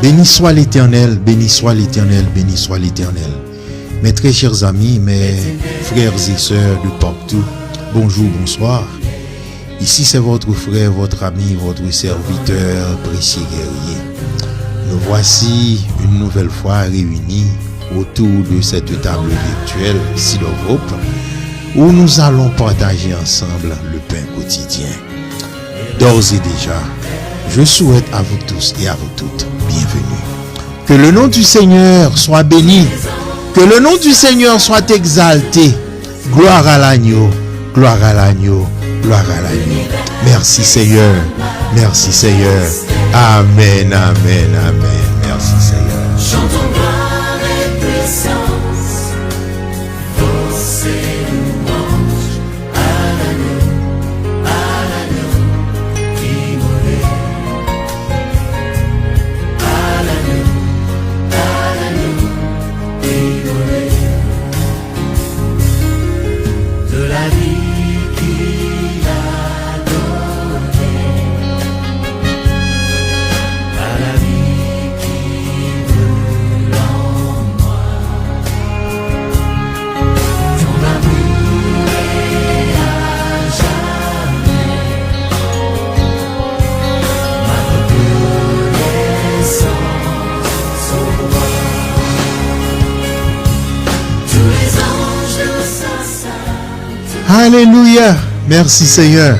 Béni soit l'Éternel, béni soit l'Éternel, béni soit l'Éternel. Mes très chers amis, mes frères et sœurs de partout, bonjour, bonsoir. Ici c'est votre frère, votre ami, votre serviteur, précieux guerrier. Nous voici une nouvelle fois réunis autour de cette table virtuelle Silovope où nous allons partager ensemble le pain quotidien. D'ores et déjà, je souhaite à vous tous et à vous toutes bienvenue. Que le nom du Seigneur soit béni. Que le nom du Seigneur soit exalté. Gloire à l'agneau, gloire à l'agneau, gloire à l'agneau. Merci Seigneur, merci Seigneur. Amen, amen, amen. Merci Seigneur. Chantons gloire et puissance, force et louange à l'agneau immolé, à l'agneau immolé, de la vie qu'il a donnée, à la vie qui brûle en moi. Ton amour est à jamais ma reconnaissance au roi. Tous les anges de sa sainte Alléluia. Merci Seigneur.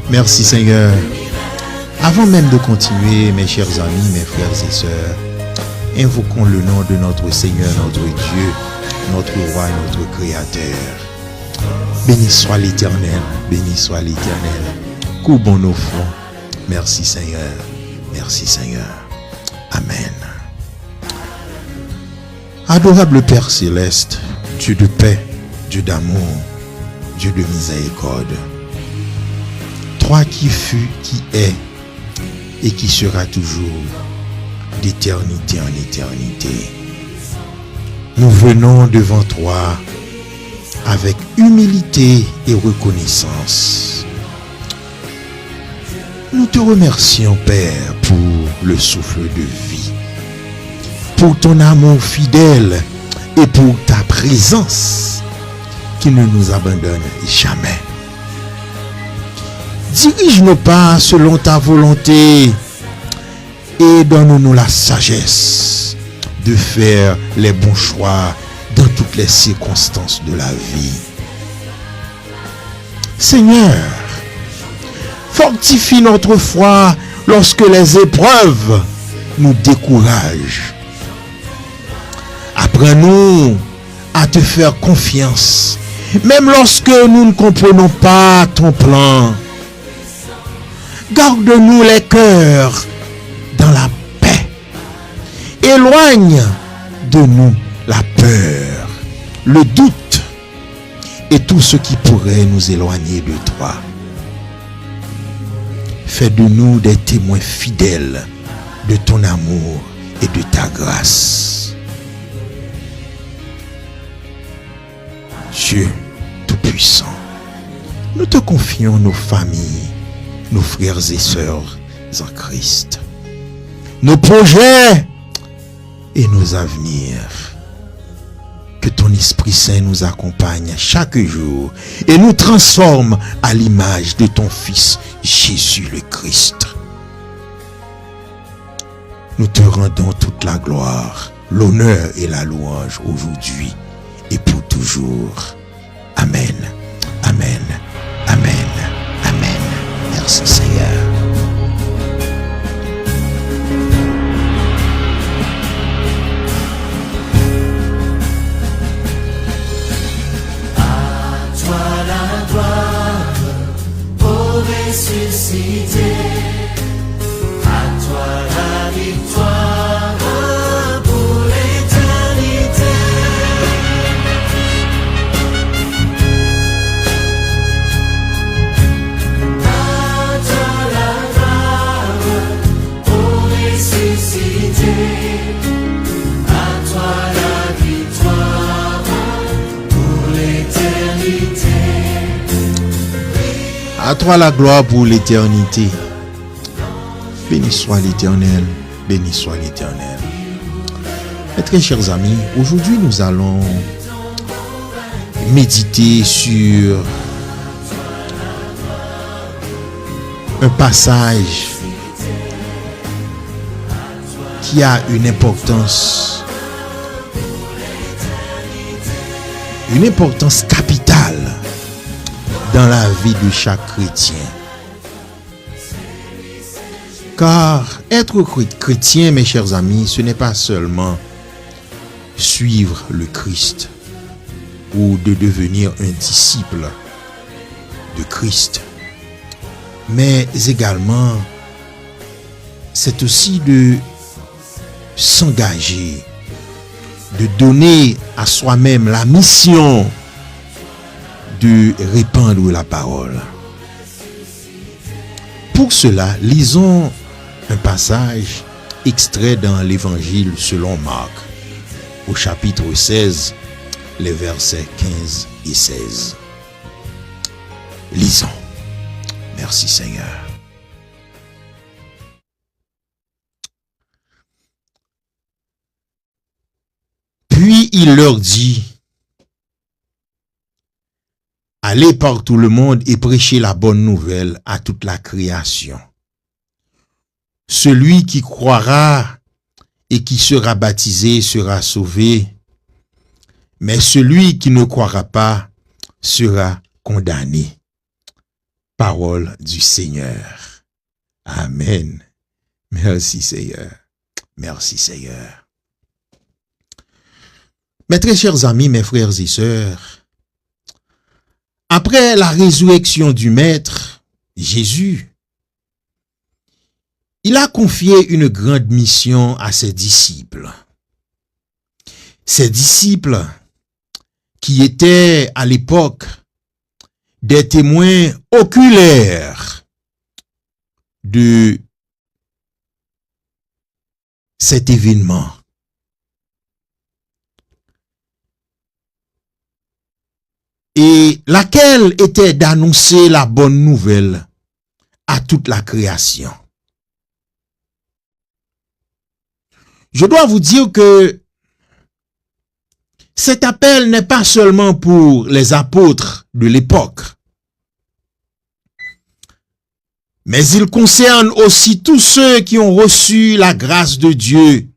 Merci Seigneur. Avant même de continuer, mes chers amis, mes frères et sœurs, invoquons le nom de notre Seigneur, notre Dieu, notre Roi, notre Créateur. Béni soit l'Éternel, béni soit l'Éternel. Courbons nos fronts. Merci Seigneur, merci Seigneur. Amen. Adorable Père Céleste, Dieu de paix, Dieu d'amour, Dieu de miséricorde, toi qui fus, qui est et qui sera toujours d'éternité en éternité, nous venons devant toi avec humilité et reconnaissance. Nous te remercions, Père, pour le souffle de vie, pour ton amour fidèle et pour ta présence qui ne nous abandonne jamais. Dirige nos pas selon ta volonté et donne-nous la sagesse de faire les bons choix dans toutes les circonstances de la vie. Seigneur, fortifie notre foi lorsque les épreuves nous découragent. Apprends-nous à te faire confiance, même lorsque nous ne comprenons pas ton plan. Garde-nous les cœurs dans la paix. Éloigne de nous la peur, le doute et tout ce qui pourrait nous éloigner de toi. Fais de nous des témoins fidèles de ton amour et de ta grâce. Dieu Tout-Puissant, nous te confions nos familles, nos frères et sœurs en Christ, nos projets et nos avenirs. Que ton Esprit Saint nous accompagne chaque jour et nous transforme à l'image de ton Fils Jésus le Christ. Nous te rendons toute la gloire, l'honneur et la louange aujourd'hui et pour toujours. Amen, amen, amen, amen. Merci Seigneur. à toi la gloire au ressuscité, à toi la victoire pour l'éternité. À toi la gloire pour l'éternité. Béni soit l'Éternel, béni soit l'Éternel. Mes très chers amis, aujourd'hui nous allons méditer sur un passage qui a une importance capitale dans la vie de chaque chrétien. Car être chrétien, mes chers amis, ce n'est pas seulement suivre le Christ ou de devenir un disciple de Christ, mais également c'est aussi de s'engager, de donner à soi-même la mission de répandre la parole. Pour cela, lisons un passage extrait dans l'Évangile selon Marc, au chapitre 16, les versets 15 et 16. Lisons. Merci Seigneur. Puis il leur dit: allez par tout le monde et prêchez la bonne nouvelle à toute la création. Celui qui croira et qui sera baptisé sera sauvé, mais celui qui ne croira pas sera condamné. Parole du Seigneur. Amen. Merci Seigneur. Merci Seigneur. Mes très chers amis, mes frères et sœurs, après la résurrection du Maître, Jésus, il a confié une grande mission à ses disciples. Ses disciples qui étaient à l'époque des témoins oculaires de cet événement. Et laquelle était d'annoncer la bonne nouvelle à toute la création. Je dois vous dire que cet appel n'est pas seulement pour les apôtres de l'époque, mais il concerne aussi tous ceux qui ont reçu la grâce de Dieu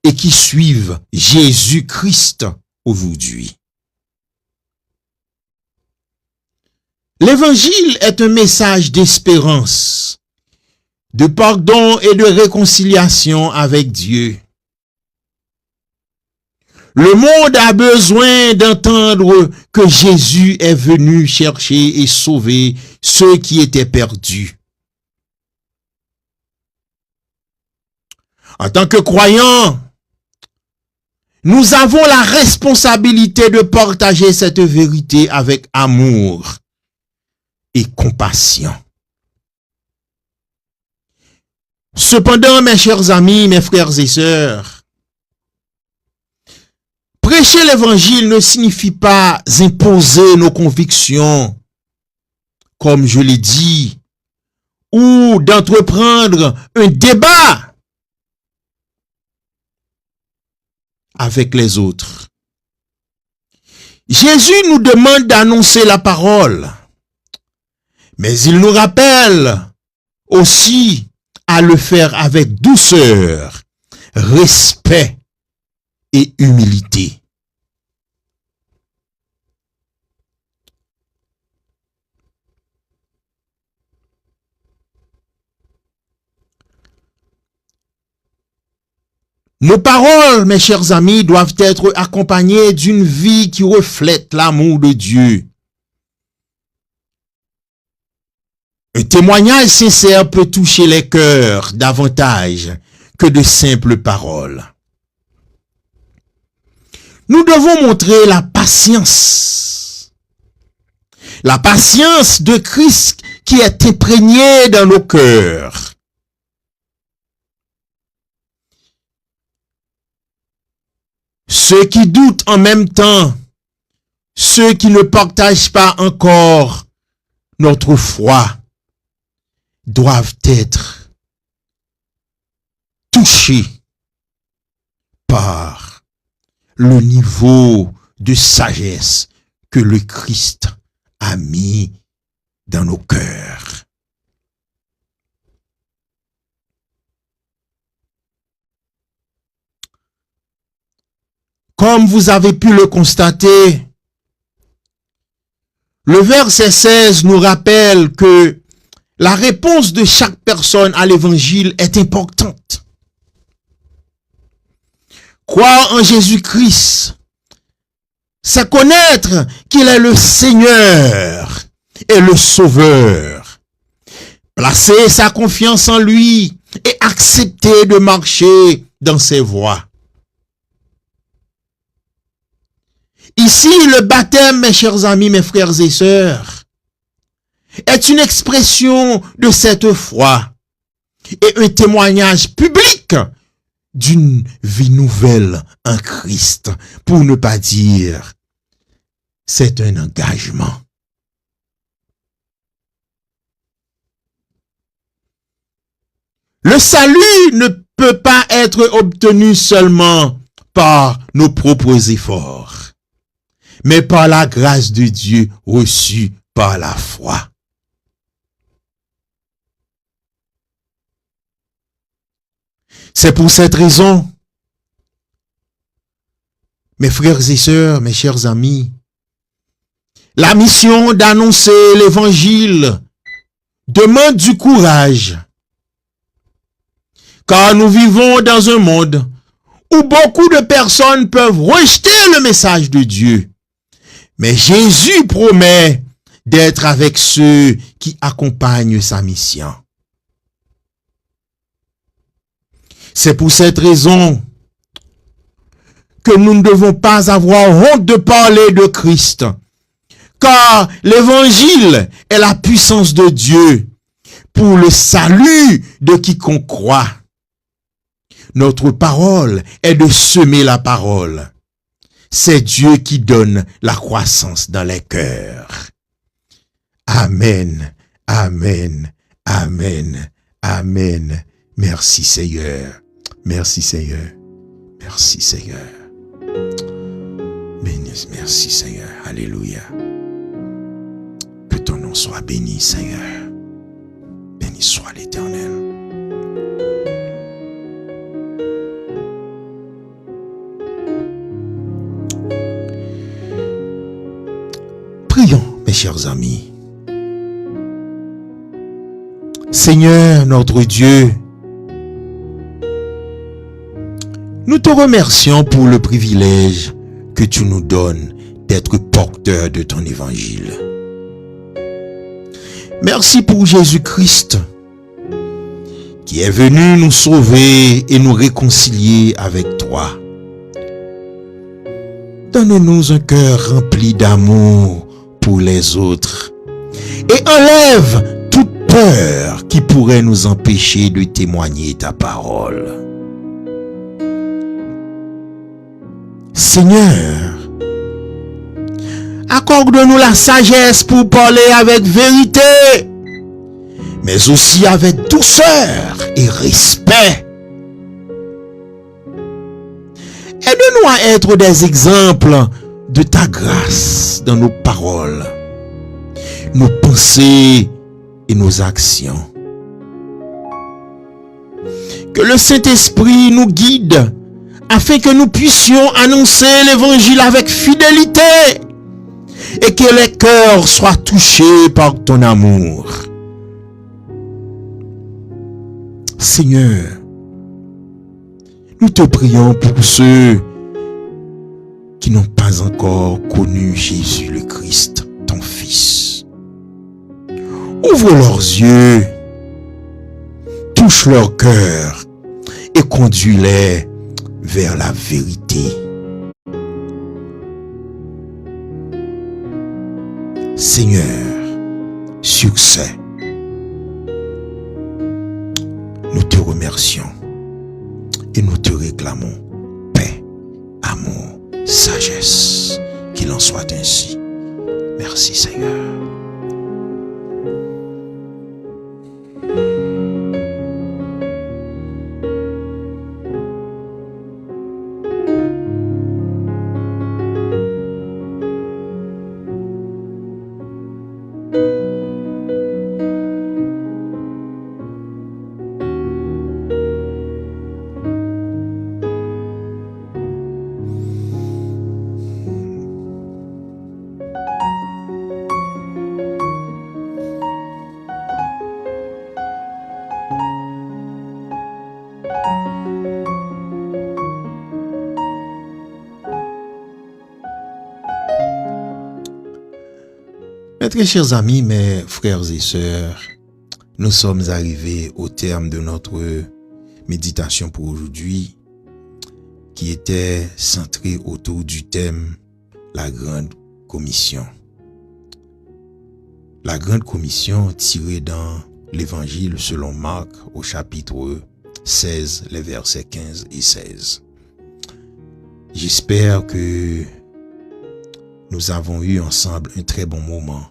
et qui suivent Jésus-Christ aujourd'hui. L'évangile est un message d'espérance, de pardon et de réconciliation avec Dieu. Le monde a besoin d'entendre que Jésus est venu chercher et sauver ceux qui étaient perdus. En tant que croyants, nous avons la responsabilité de partager cette vérité avec amour et compassion. Cependant, mes chers amis, mes frères et sœurs, prêcher l'évangile ne signifie pas imposer nos convictions, comme je l'ai dit, ou d'entreprendre un débat avec les autres. Jésus nous demande d'annoncer la parole, mais il nous rappelle aussi à le faire avec douceur, respect et humilité. Nos paroles, mes chers amis, doivent être accompagnées d'une vie qui reflète l'amour de Dieu. Un témoignage sincère peut toucher les cœurs davantage que de simples paroles. Nous devons montrer la patience de Christ qui est imprégnée dans nos cœurs. Ceux qui doutent en même temps, ceux qui ne partagent pas encore notre foi, doivent être touché par le niveau de sagesse que le Christ a mis dans nos cœurs. Comme vous avez pu le constater, le verset 16 nous rappelle que la réponse de chaque personne à l'évangile est importante. Croire en Jésus-Christ, c'est connaître qu'il est le Seigneur et le Sauveur. Placer sa confiance en lui et accepter de marcher dans ses voies. Ici, le baptême, mes chers amis, mes frères et sœurs, est une expression de cette foi et un témoignage public d'une vie nouvelle en Christ, pour ne pas dire, c'est un engagement. Le salut ne peut pas être obtenu seulement par nos propres efforts, mais par la grâce de Dieu reçue par la foi. C'est pour cette raison, mes frères et sœurs, mes chers amis, la mission d'annoncer l'évangile demande du courage, car nous vivons dans un monde où beaucoup de personnes peuvent rejeter le message de Dieu. Mais Jésus promet d'être avec ceux qui accompagnent sa mission. C'est pour cette raison que nous ne devons pas avoir honte de parler de Christ, car l'évangile est la puissance de Dieu pour le salut de quiconque croit. Notre parole est de semer la parole. C'est Dieu qui donne la croissance dans les cœurs. Amen, amen, amen, amen. Merci Seigneur, merci Seigneur, merci Seigneur. Béni, merci Seigneur, alléluia. Que ton nom soit béni Seigneur. Béni soit l'Éternel. Prions, mes chers amis. Seigneur, notre Dieu, nous te remercions pour le privilège que tu nous donnes d'être porteurs de ton évangile. Merci pour Jésus-Christ qui est venu nous sauver et nous réconcilier avec toi. Donne-nous un cœur rempli d'amour pour les autres et enlève toute peur qui pourrait nous empêcher de témoigner ta parole. Seigneur, accorde-nous la sagesse pour parler avec vérité, mais aussi avec douceur et respect. Aide-nous à être des exemples de ta grâce dans nos paroles, nos pensées et nos actions. Que le Saint-Esprit nous guide afin que nous puissions annoncer l'évangile avec fidélité et que les cœurs soient touchés par ton amour. Seigneur, nous te prions pour ceux qui n'ont pas encore connu Jésus le Christ, ton Fils. Ouvre leurs yeux, touche leur cœur et conduis-les vers la vérité. Seigneur, succès. Nous te remercions et nous te réclamons paix, amour, sagesse. Qu'il en soit ainsi. Merci Seigneur. très chers amis, mes frères et sœurs, nous sommes arrivés au terme de notre méditation pour aujourd'hui, qui était centrée autour du thème la Grande Commission. La Grande Commission tirée dans l'Évangile selon Marc au chapitre 16, les versets 15 et 16. J'espère que nous avons eu ensemble un très bon moment.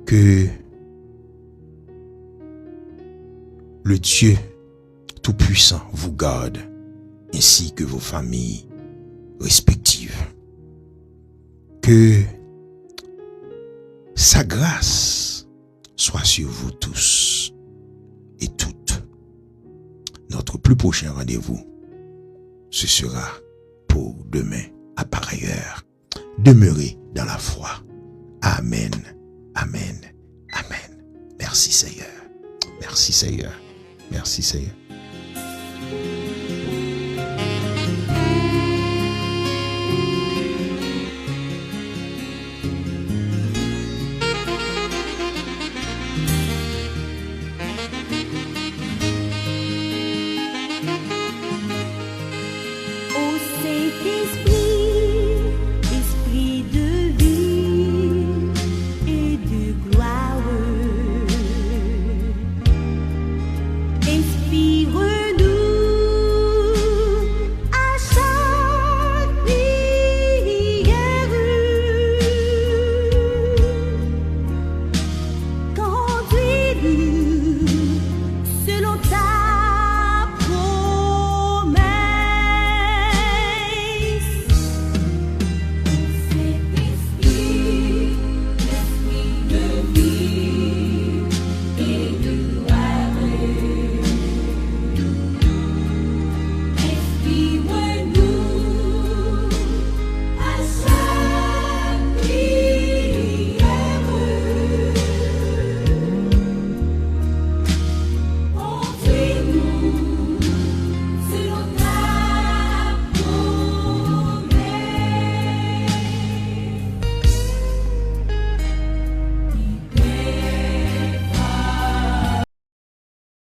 Que le Dieu Tout-Puissant vous garde, ainsi que vos familles respectives. Que sa grâce soit sur vous tous et toutes. Notre plus prochain rendez-vous, ce sera pour demain à pareille heure. Demeurez dans la foi. Amen. Amen. Amen. Merci Seigneur. Merci Seigneur. Merci Seigneur.